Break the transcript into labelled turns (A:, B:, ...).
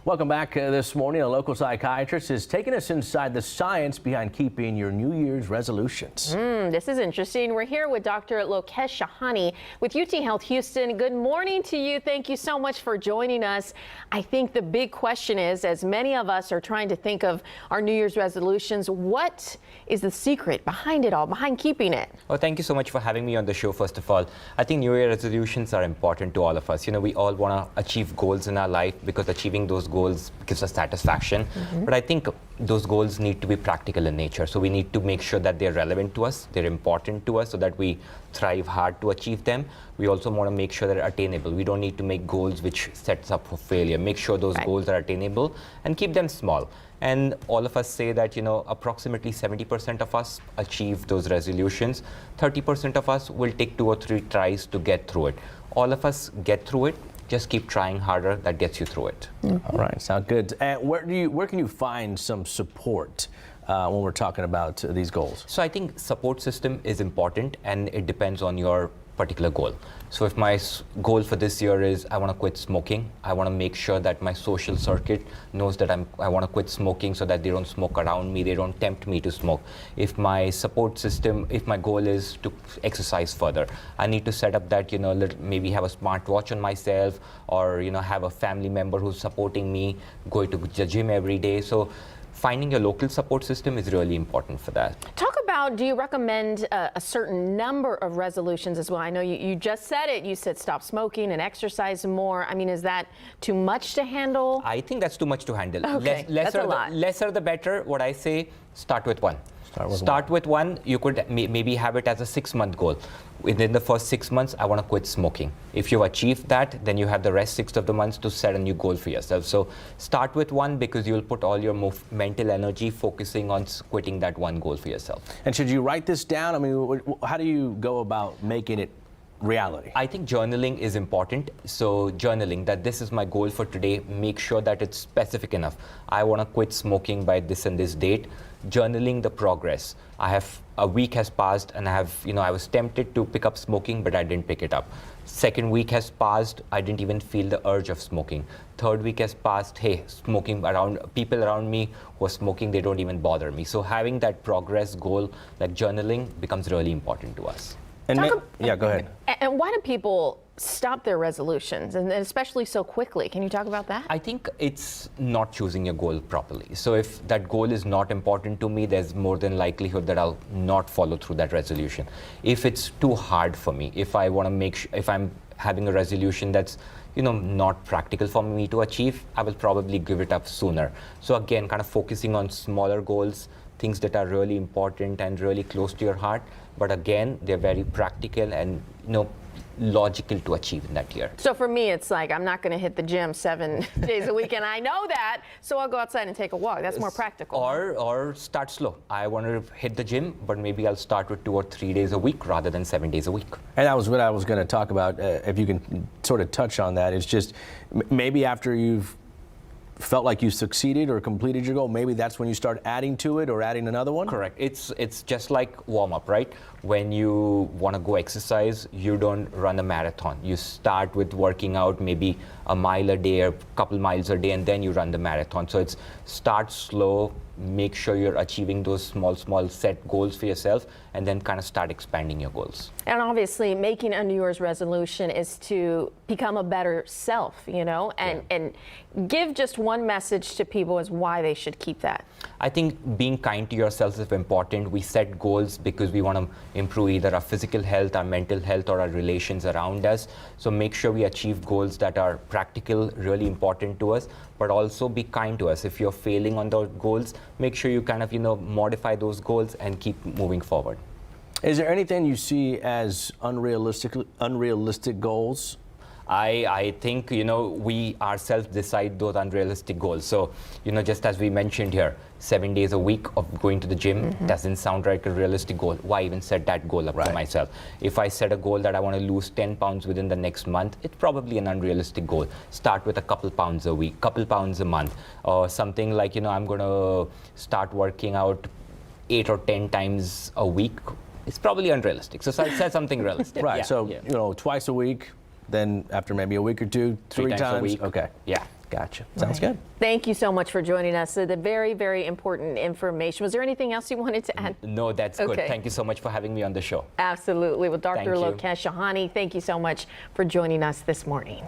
A: Welcome back this morning. A local psychiatrist is taking us inside the science behind keeping your New Year's resolutions.
B: This is interesting. We're here with Dr. Lokesh Shahani with UT Health Houston. Good morning to you. Thank you so much for joining us. I think the big question is, as many of us are trying to think of our New Year's resolutions, what is the secret behind it all, behind keeping it?
C: Well, thank you so much for having me on the show, first of all. I think New Year resolutions are important to all of us. You know, we all want to achieve goals in our life because achieving those goals gives us satisfaction. But I think those goals need to be practical in nature. So we need to make sure that they're relevant to us, they're important to us, so that we thrive hard to achieve them. We also want to make sure they're attainable. We don't need to make goals which sets up for failure. Make sure those goals are attainable and keep them small. And all of us say that, you know, approximately 70% of us achieve those resolutions. 30% of us will take 2 or 3 tries to get through it. All of us get through it. Just keep trying harder. That gets you through it.
A: All right, sounds good. And where can you find some support when we're talking about these goals?
C: So I think support system is important, and it depends on your particular goal. So if my goal for this year is I want to quit smoking, I want to make sure that my social circuit knows that I want to quit smoking so that they don't smoke around me, they don't tempt me to smoke. If my support system, if my goal is to exercise further, I need to set up that, you know, maybe have a smartwatch on myself, or, you know, have a family member who's supporting me, going to the gym every day. So finding your local support system is really important for that.
B: Talk about, do you recommend a certain number of resolutions as well? I know you just said it. You said stop smoking and exercise more. I mean, is that too much to handle?
C: I think that's too much to handle.
B: Okay, that's a lot.
C: Lesser the better. What I say, start with one. Start with one. You could maybe have it as a 6-month goal. Within the first 6 months, I want to quit smoking. If you've achieved that, then you have the rest 6 of the months to set a new goal for yourself. So start with one, because you'll put all your mental energy focusing on quitting that one goal for yourself.
A: And should you write this down? I mean, how do you go about making it reality?
C: I think journaling is important. So journaling that this is my goal for today. Make sure that it's specific enough. I want to quit smoking by this and this date. Journaling the progress. A week has passed, and I was tempted to pick up smoking, but I didn't pick it up. Second week has passed, I didn't even feel the urge of smoking. Third week has passed, hey, people around me who are smoking, they don't even bother me. So having that progress goal, like journaling, becomes really important to us.
A: And yeah, go ahead.
B: And why do people stop their resolutions, and especially so quickly? Can you talk about that?
C: I think it's not choosing your goal properly. So if that goal is not important to me, there's more than likelihood that I'll not follow through that resolution. If it's too hard for me, if I want to if I'm having a resolution that's, you know, not practical for me to achieve, I will probably give it up sooner. So again, kind of focusing on smaller goals, things that are really important and really close to your heart, but again, they're very practical and, you know, logical to achieve in that year.
B: So for me, it's like, I'm not going to hit the gym 7 days a week, and I know that, so I'll go outside and take a walk. That's more practical.
C: Or start slow. I want to hit the gym, but maybe I'll start with 2 or 3 days a week rather than 7 days a week.
A: And that was what I was going to talk about. If you can sort of touch on that, it's just maybe after you've felt like you succeeded or completed your goal, maybe that's when you start adding to it or adding another one?
C: Correct. It's just like warm-up, right? When you want to go exercise, you don't run a marathon. You start with working out maybe a mile a day or a couple miles a day, and then you run the marathon. So it's start slow, make sure you're achieving those small set goals for yourself, and then kind of start expanding your goals.
B: And obviously making a New Year's resolution is to become a better self, you know, and give just one message to people as why they should keep that.
C: I think being kind to yourself is important. We set goals because we want to improve either our physical health, our mental health, or our relations around us. So make sure we achieve goals that are practical, really important to us, but also be kind to us. If you're failing on those goals, make sure you kind of, you know, modify those goals and keep moving forward.
A: Is there anything you see as unrealistic goals?
C: I think, you know, we ourselves decide those unrealistic goals. So, you know, just as we mentioned here, 7 days a week of going to the gym doesn't sound like a realistic goal. Why even set that goal up for myself? If I set a goal that I want to lose 10 pounds within the next month, it's probably an unrealistic goal. Start with a couple pounds a week, couple pounds a month, or something like, you know, I'm going to start working out 8 or 10 times a week. It's probably unrealistic. So set something realistic.
A: Right. Yeah. So, you know, twice a week. Then after maybe a week or two, three times
C: a week.
A: Okay.
C: Yeah.
A: Gotcha. Sounds good.
B: Thank you so much for joining us. The very, very important information. Was there anything else you wanted to add?
C: No, that's good.
B: Okay.
C: Thank you so much for having me on the show.
B: Absolutely. Well, Dr.
C: Thank you.
B: Lokesh Shahani, thank you so much for joining us this morning.